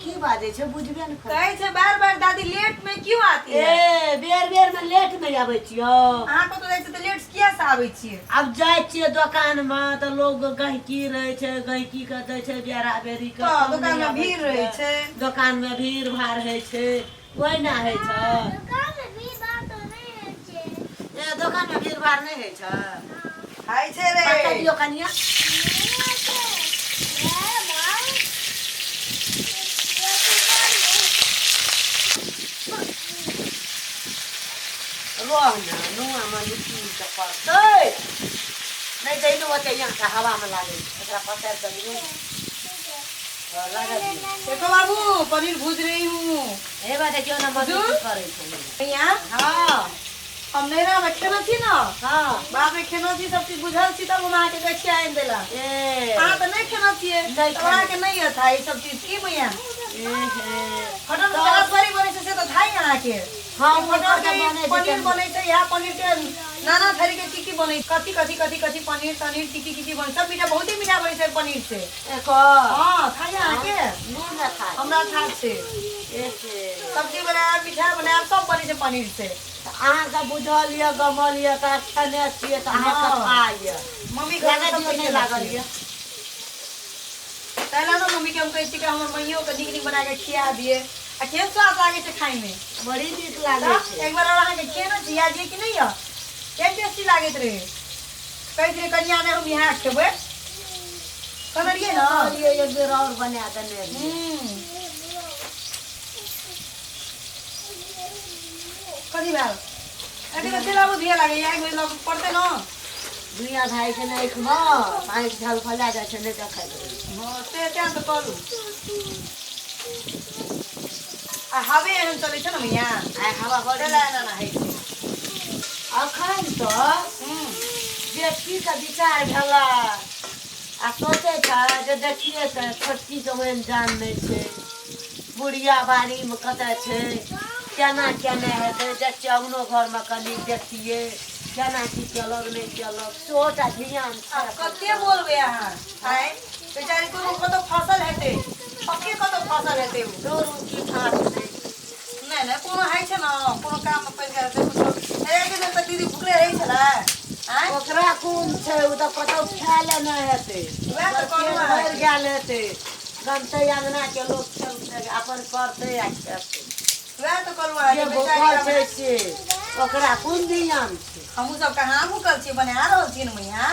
की बाजे छे बुझबे न कर
कहे छे बार बार दादी लेट में क्यों आती है?
ए बेर बेर में लेट में आबै छियो
अहाँ को तो जैसे तो लेट किया से आबै छियै?
अब जाय छियै दुकान में तो लोग गहकी रहे छे गहकी के दै छे बेरा बेरी के
तो दुकान में भीड़ रहे छे।
दुकान में भीड़ भाड़ है छे ओइ ना है छे
दुकान में भी बात तो नहीं है छे।
ए दुकान में भीड़ भाड़ नहीं है छे
खाई छे रे।
पता दियो कनिया रोहना नुआ में लिट्टी के पड़तै नहीं दै न ओते यहाँ के हवा में लागे एकरा पसार कर दियो लागे
देखो बाबू पनीर भूज रही हूँ।
ए बात क्यों ना मदद करे छे
यहाँ
हां
हम नैरा में खेनो छी ना,
हां
बाद में खेनो छी सब चीज बुझल छी तब हम आके देखिए आइन देला।
ए
अहाँ तो नहीं खेनो छिए,
नहीं
तो अहाँ के नहीं था ये सब चीज की मैया।
ए
फटन गलत बड़ी बने से तो थाई अहाँ के।
हां
फटन के
बने
पनीर बने छै या पनीर के नाना तरह के की बने कथी कथी कथी कथी पनीर तनीर की बने सब मीठा बहुत ही मीठा बने छै पनीर से।
एको
हां थाई अहाँ के
नून ना खा
हमरा था से
एसे
सब्जी बनाया मीठा बनाया सब बने छै पनीर से।
अहाँ का बुझल या गमल या का खने छिए त अहाँ का खाइए
मम्मी के
लगा
सब
दियो नहीं लागल ये
तैला ना मम्मी के हम कहै छी कि हमर मैयो के नीक नीक बना के खिया दिए आ केहन स्वाद लागे छै खाइ में।
बड़ी नीक लागे छे
एक बार और अहाँ के खेनो छी या जे कि नहीं है केहन टेस्टी लागत रहे कहै छै कनिया ने हम यहाँ खेबै कनरिए ना
ये एक बेर और बना देने
कथी भेल अथी के तेलाबो दिया लागे या एक लोग पड़ते ना।
दुनिया भाई के नहीं खमा पानी झल फला जाय छे नहीं देखै
हां से त्या तो करू आ हवे एहन चलै छै ना मैया
आय हवा बड़े
तेला ना ना है छै।
अखन तो बेटी का विचार भेला आ सोचे था जे देखिए त छोटकी के ओहन जान नहीं छे बुढ़िया बाड़ी में कतै छे केना केना हेतै देखिए अपनो घर में कनी देखिए केना की केलक नहीं केलक सोटा ध्यान
अब कते बोलबे अहाँ आय बेचारी कोनो कतो फसल हेते पक्के कतो फसल हेते
डोरू की फाट नहीं
नहीं नहीं कोनो है छै ना कोनो काम में पैसा हेते कुछो एक दिन तक दीदी भूखले रही छला आय
ओकरा कोन छै उ त कतौ खाले न हेतै
वएह त कहलहुँ
मर
अहाँके।
गेल हेतै गमतै अंगना के लोग खेलतै अपन करतै आ खेतै
वएह तो कहलहुँ
जे
अहाँके
भूखल छै
बेचारी
से ओकरा कोन ध्यान छै
हमहूँ सब कहाँ भूखल छी बना रहल छी न मैया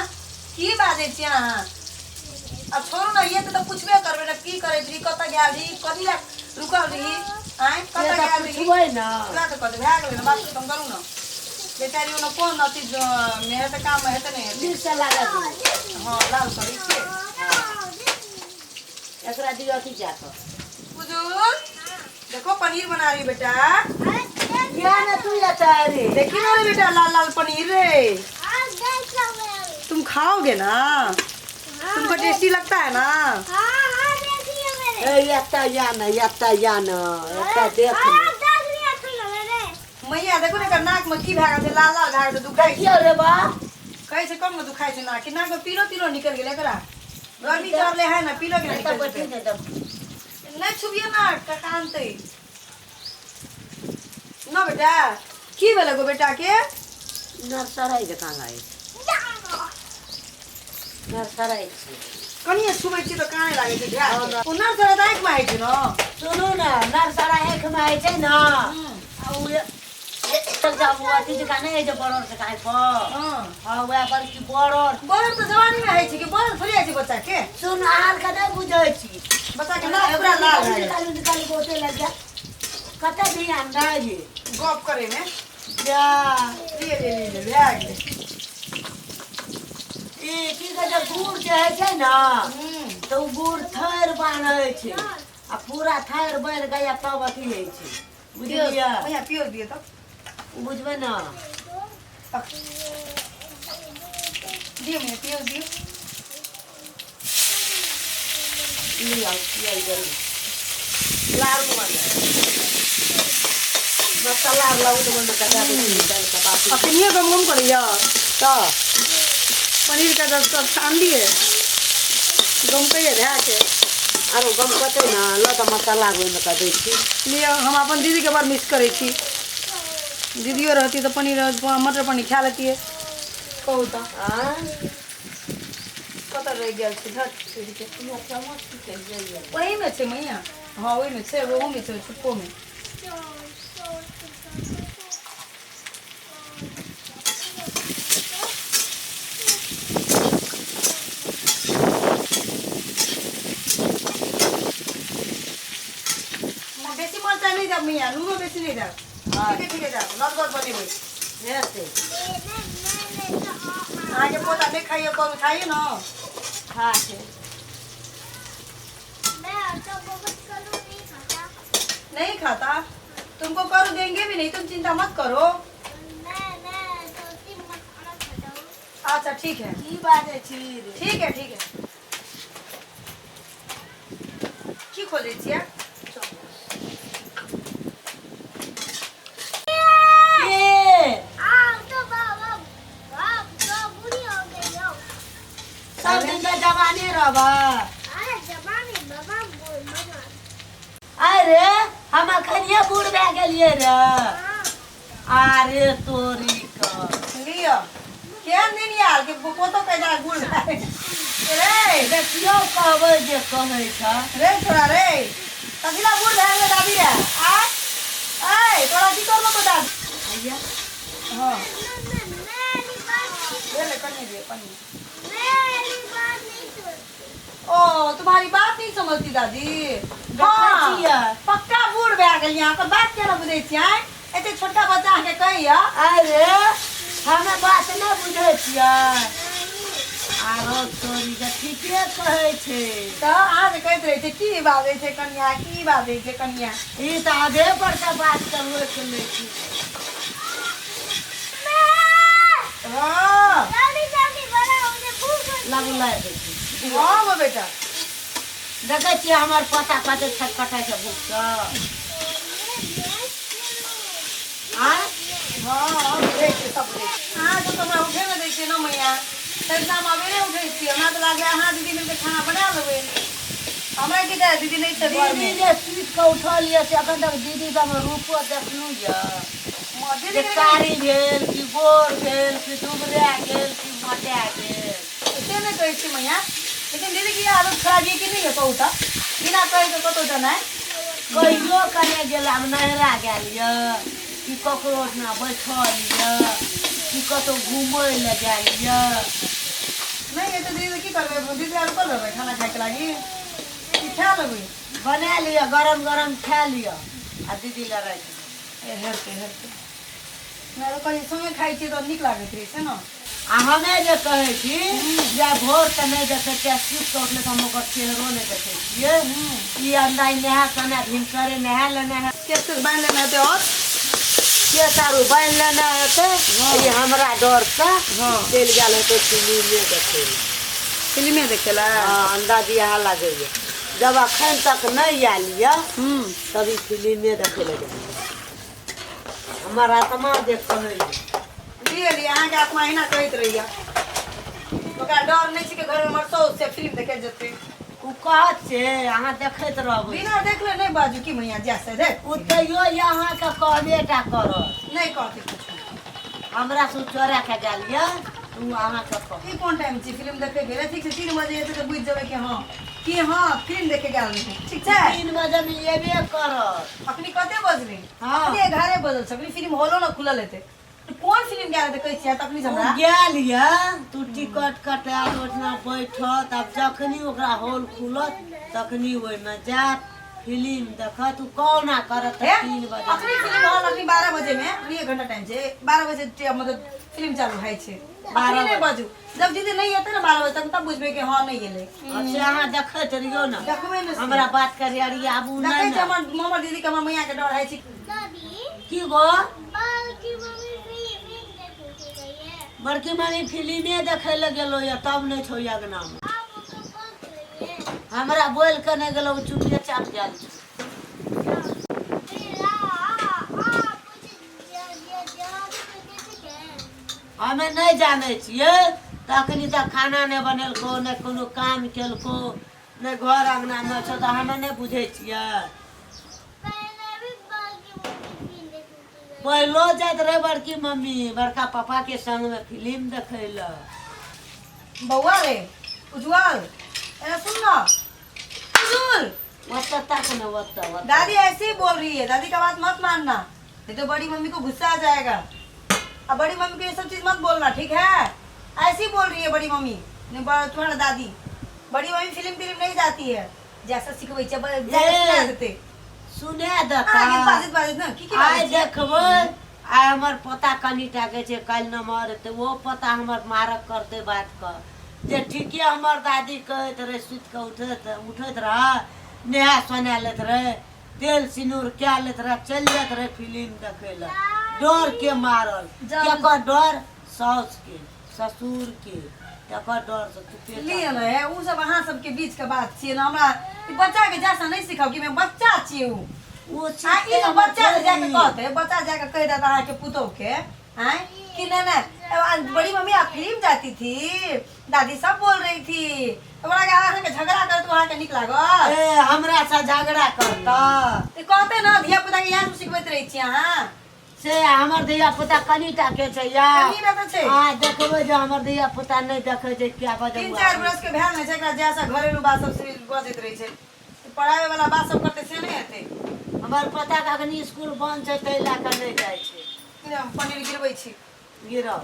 की बाजै छी अहाँ। अब छोड़ू ना ये तो पूछबे करबे ना की करैत रही कतऽ गेल रही कथी लए रुकल रही आय
से
कतऽ
त
गेल रही
पुछबै न
वएह तो कहते भए गेलै ना बात खत्म करू ना बेचारी ओना कोन अथी मेहनत काम में हेतै नहीं हेतै।
नीक से लागत
हाँ लाल करै छी
एकरा दियो अथी जा क
बुजुर्ग देखो पनीर बना रही बेटा
या न तू या तारे
देखी ना रे बेटा लाल लाल पनीर रे
हाँ देख लो मैं।
तुम खाओगे ना तुमको टेस्टी लगता है ना।
हाँ देखिए मेरे।
ए यत्ता या न एकटा देख
हाँ देख लिया सुनो मेरे।
मैया देखो ना एकर नाक में की भए गेल छै लाल लाल भए गेल छै दुखाइ छै
देखियो रे बा
कहै छै कम में दुखाइ छै नाक नाक में पीलो पीलो निकल गेल एकरा गर्मी चढ़ले है ना पीलो के
त
निकल
बैठी
जेतै।
ने दब
नहीं छुबिए ना कानते ना बेटा की भेलै गो बेटा के
नर्सराई जकाँ लागै नर्सराई छै
कनिए छुबै छी तो काने लागे छै ध्यान ओ ना से रात में है छै ना।
सुनू न नर्सराई एक में है छै न आ उ चल जाबू अथी जकाँ नहीं है जो बड़र से खाए पर
हां
हाँ वह बल्कि बड़र
बड़ तो जवानी में है छै कि बड़ थोड़ी है छै बच्चा के
सुन आहार का नहीं बुझै छी
बच्चा के नाक पूरा लाल है
निकाली गोटे लग जा कते ध्यान दे
गप करे में
जा
ले भए गेलै
ई की कहै छै गुड़ जे है छै न तो उ गुड़ थैर बान्है छै आ पूरा थैर बन गया तब अथी है छै बुझलियै
मैया पियो दिए तो
बुझबै न
दियो मैया पियो दियो
लिया जरूर लाल मन मसाला लाउड मन कटा दे डाल के बाकी
अपनिए गम करिया
तो
पनीर का सब छान दिए गम कहिए रहा के
आरो गम कते ना ल त मसाला ओइमे का दै छी
लियो हम अपन दीदी के बार मिस करै छी दीदियो रहती तो पनीर मटर पनीर खा लेती है कहू तो
हां
कत रह गेल छै धत छोड़ के
चम्मच की के जाइए
वही में छै मैया हाँ वही में छै वो में छै छुपको में बेसी मरचाई नहीं दाब मैया नूनो बेसी नहीं दाब ठीक है दाब लटगट बनेबै
ऐसे
आगे पोता नहीं खाइए कौन खाइए ना
खा के
नहीं खाता तुमको करो देंगे भी नहीं तुम चिंता मत करो अच्छा ठीक है
की बाजे छी रे
ठीक है की खोले छियै
सब दिन तो जवानी रहबा अरे हम अखनिए बूढ़ भए गेलिए रे अरे तोरी का
लियो केहन दिन यार के पोतो कैदा गुड़ रे
देखियो कहबै जे कहै छ
रे छोरा रे कथिला गुड़ भए दादी रे ए तोरा की करलो तो दादी
भैया
हां ले करने दे पानी ओ तुम्हारी बात नहीं समझती दादी हाँ, पक्का बूढ़ भए गेल यहाँ पर बात केना बुझै छियै एते छोटा बच्चा के कहिया
अरे हमे बात नहीं बुझै छियै आरो तोरी के ठीके कहै छै
तो आज कहते रहे थे की बाजे छै कन्या की बाजे छै कन्या
ई त आधे पर के बात करबै सुनै छी
हाँ
लागू लाय दै छी
हाँ वो बेटा
देखै छियै हमर पोता कते छटपटाइ छै भूख सँ आय
हाँ देख के सब देख हाँ तो हमरा उठे में दै छियै ना मैया तैसा हम अबेरे उठै छियै हमरा तो लागे अहाँ दीदी मिलके खाना बना लेबै हमरा की जाय दीदी नहीं छै घर
दीदी
में
जे सुति के उठलिए से अखन तक दीदी का हम रूपो देखलू य
दीदी
जे
के
कारी भेल कि गोर भेल कि दुबरा गेल कि मोटा गेल
से नहीं कहै छी मैया लेकिन दीदी की आदत खराब है कि नहीं है कहू तो बिना कहे के कतौ जाना है
कहियो कने गेल आब नहरा गेल य कि ककरो ना बैठल य कि कतौ घूमय ले गेल य
नहीं ये तो दीदी की करबै दीदी आर कर लेबै खाना खाए के लागी की खा लेबै
बना लिया गरम गरम खा लिया आ दीदी ले राख
ए हेरते मैं तो कहीं संगे खाई छी तो निक लागत रही से ना
आ हमे जे कहै छी जे भोर के नहीं देखे छियै सुति के उठले हम ओकर चेहरो नहीं देखे छियै ई अंदाज नहा सना भिनसरे नहा लेना है
के से बांध लेना है और
के तारू बांध लेना है ई हमरा डर से चल गेल है तो फिल्म देखे
फिल्म देखेला
अंदाज यह लगे जब अखन तक नहीं आयल तभी फिल्मे देखे लगे हमारा आत्मा देख कहै
लिए अहाँ के आत्मा एना कहैत रहिया ओकरा डर नहीं छै के घर में मरसो से फिल्म देखे जते
उ कहत छै अहाँ देखैत रहबै
बिना देखले नहीं बाजू की मैया जैसे देख
उ तैयो यहाँ के कहबेटा करत
नहीं कहते कुछ
हमरा से चोरा के गेल ये उ अहाँ के कह
ई कोन टाइम छी फिल्म देखे गेले ठीक छै 3 बजे एते तो बुझ जेबै कि हां फिल्म देखे गेल रही ठीक छै
3 बजे में एबे करत
अपनी कते बजली
हाँ।
अपनी 11 बजल सकली फिल्म हॉलो ना खुलल हेते तो कौन फिल्म गेल हेते कहै छियै तखनी
उ
हमरा
गेल ये तू टिकट कटा ओतना बैठत अब जखनी ओकरा हॉल खुलत तखनी ओइ में जात फिल्म देखत तू कौना करत 3 बजे
अपनी फिल्म हॉल अपनी 12 बजे में अपनी 1 घंटा टाइम छै 12 बजे मतलब फिल्म चालू है छै 12 नहीं बाजू जब दीदी नहीं आते ना 12 बजे तक तब बुझबे कि हां नहीं गेले
अब से अहाँ देखैत रहियो ना
देखबै ने
हमरा बात करे अड़ी आबू
देखै
नहीं
छै
ना
हमर हमर दीदी के हमर मैया के डर है छै
की गो
की मम्मी फिल्म देखे गई है
बड़की मम्मी फिल्मे देखे ले गेलो या तब नहीं छो यगना में
आप उसको कौन करेंगे
हमरा बोल के नहीं गेलो चुपे चाप गेल
फिर आप कुछ
हमें नहीं जाने छिए तखनी तक खाना नहीं बनेलको नहीं कोनो काम केलको नहीं घर अंगना में छो तो हमें नहीं बुझे छियै
पहले भी बाकी मम्मी फिल्म देखती है।
पहलो जात रहे बड़की मम्मी बड़का पापा के संग में फिल्म देखे ला
बउआ रे उज्जवल अरे सुन ना उज्जवल
वत्ता तक न वत्ता वत्ता
दादी ऐसे ही बोल रही है, दादी का बात मत मानना, नहीं तो बड़ी मम्मी को गुस्सा आ जाएगा। अब बड़ी मम्मी को ये सब चीज मत बोलना, ठीक है? ऐसे ही बोल रही है बड़ी मम्मी, नहीं तुम्हारा दादी। बड़ी मम्मी फिल्म नहीं जाती है, जैसा सिखबै देते
सुने
आगे
देखा
बाजित बाजित ना की
आइ देखबै आइ हमर पोता कनिटा के छै काल न मरते वो पता हमर मारक करते बात क जे ठीके हमर दादी कहैत रहे सुत के उठैत रह नेहा सोना लेत रहे तेल सिनूर क्या लेत रहे चल जात रहे फिल्म देखे ला डर के मारल केकर डर साउस के ससुर के केकर डर से चुपे
लिए ना है उ सब अहाँ सबके बीच के बात छियै ना। हमरा ई बच्चा के जैसा नहीं सिखाओ कि मैं बच्चा छियै उ
वो
ई तो बच्चा से जाके कहते बच्चा जाके कह देता अहाँ के पुतोह के हैं कि नहीं बड़ी मम्मी आप फिल्म जाती थी, दादी सब बोल रही थी, हमरा के अहाँ के झगड़ा कर तो अहाँ के निक लागल
ए हमरा से झगड़ा करता
ते कहते ना धिया पुता के यहाँ सिखबैत रही छी अहाँ
से हमर धिया पुता कनिटा के छै या
कनी ना तो छै
हां देखबै जे हमर धिया पुता नहीं देखे छै क्या बजे
3-4 बरस के भेल नै छै एकरा जैसा घरेलू बात सब से बजैत रही छै, पढ़ावे वाला बात सब करते से नहीं हेतै।
हमर पता का अखनी स्कूल बंद छै तै ला के नहीं जाय छै
कि हम पनीर गिरबै छी
गिरो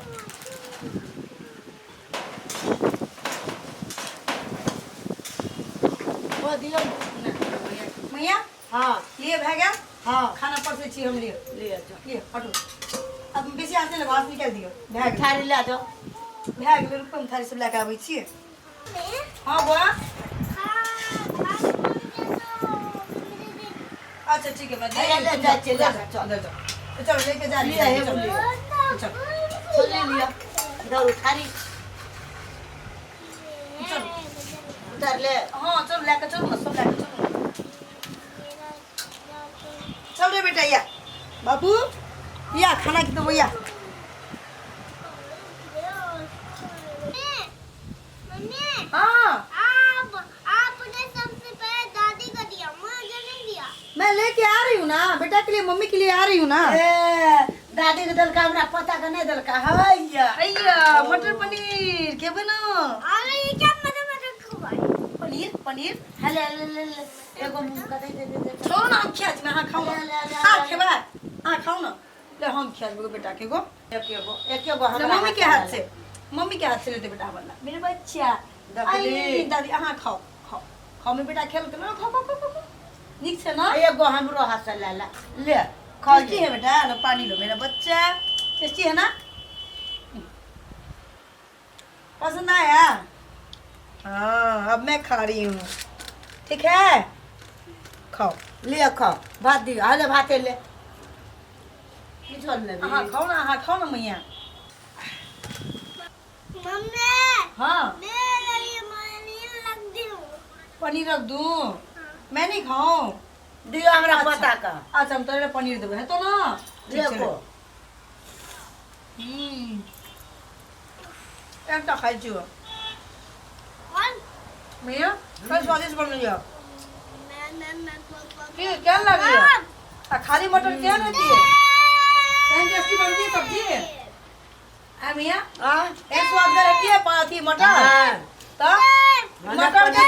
ओ दियो
मैया
हां
लिए भए गेल
हां
खाना परसै छी हम लिए
ले जो
लिए हटू अब बेसी हाथ नहीं लगाओ निकाल दियो भए गेल
थारी ले जो
भए गेल रुपम थारी सब लेके आबै छी। हां बुआ अच्छा ठीक है मैं दे
ले जा चल
चल चलो लेके जा
लिया है
चलो
बोलिए
चल
चल ले लिया इधर थारी उधर ले
हां चल लेके चलो ना सब लेके चलो चल रे बेटा या बाबू या खाना की तो भैया
मम्मी
हाँ
आपने सबसे पहले दादी को दिया, मुझे नहीं दिया।
मैं लेके आ रही हूँ ना बेटा के लिए मम्मी के लिए आ रही हूँ ना।
ए दादी के दल का हमरा पता का नहीं दल का हैया
भैया मटर पनीर के बना
अरे ये क्या मटर खवाए?
पनीर पनीर
हेले ले एगो मुंह का दे
छोड़ ना हम खिया मैं हाँ खाऊं हाँ खेबा हाँ खाऊं ना ले हम खिया देबो बेटा के गो
एक
ले मम्मी के हाथ से लेते बेटा वाला मेरे बच्चा आई दादी हाँ खाओ खाओ खाओ मैं बेटा खेल के ना खाओ खाओ खाओ खाओ निक से ना
एगो हमरो हाथ से ले ले
खाओ की है बेटा ना पानी लो मेरा बच्चा टेस्टी है ना पसंद आया हाँ अब मैं खा रही हूँ ठीक है खाओ
ले खाओ भात दियो आले भाते ले किछो ले
हाँ खाओ ना मैया
मम्मी
हाँ
मेरे लिए पनीर रख दूँ।
पनीर रख दूँ मैं नहीं खाऊं
दियो हमरा पता का
अच्छा हम तोरे पनीर देबे है तो ना
देखो
एकटा खाइ छियो
और
मैया कल स्वादिष्ट बन लिया
मैं
क्या लगी है खाली मटर क्या रहती है टेस्टी बनती है सब्जी मैया
हां
एक स्वाद में रहती है पाथी मटर तो मटर
के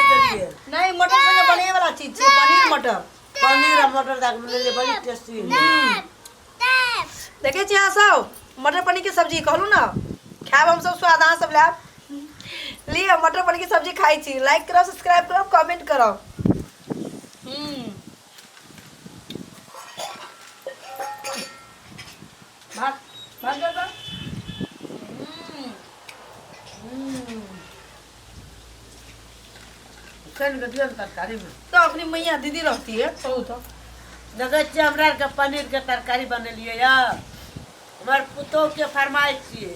नहीं मटर से बने वाला चीज है पनीर मटर
पनीर और मटर दाल मिले ले बड़ी टेस्टी
देखे छी अहाँ सब मटर पनीर की सब्जी कहलू ना खाब हम सब स्वाद अहाँ सब लाब लिए मटर पनीर की सब्जी खाई छी लाइक करो सब्सक्राइब करो कमेंट करो भात भात कर दो
कन गदिया तरकारी में
तो अपनी मैया दीदी रहती है बहुत
देखै छियै हमरा के पनीर के तरकारी बनेलिए या हमर पुतोह के फरमाइश छियै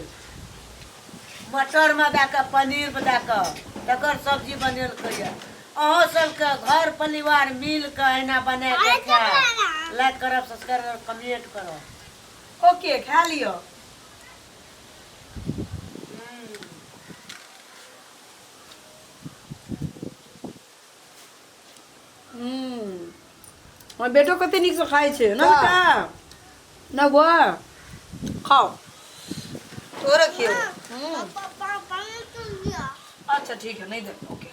मटर में दे के पनीर में दे के तकर सब्जी बनेलकै या अहाँ सबके घर परिवार मिल के एना बना के खाएब लाइक करब सब्सक्राइब करब कमेंट करब
ओके खा लियो और बेटो कते निक से खाए छे ना
हाँ।
बेटा ना वो खाओ तो रखियो
पापा पानी तो लिया
अच्छा ठीक है नहीं दे ओके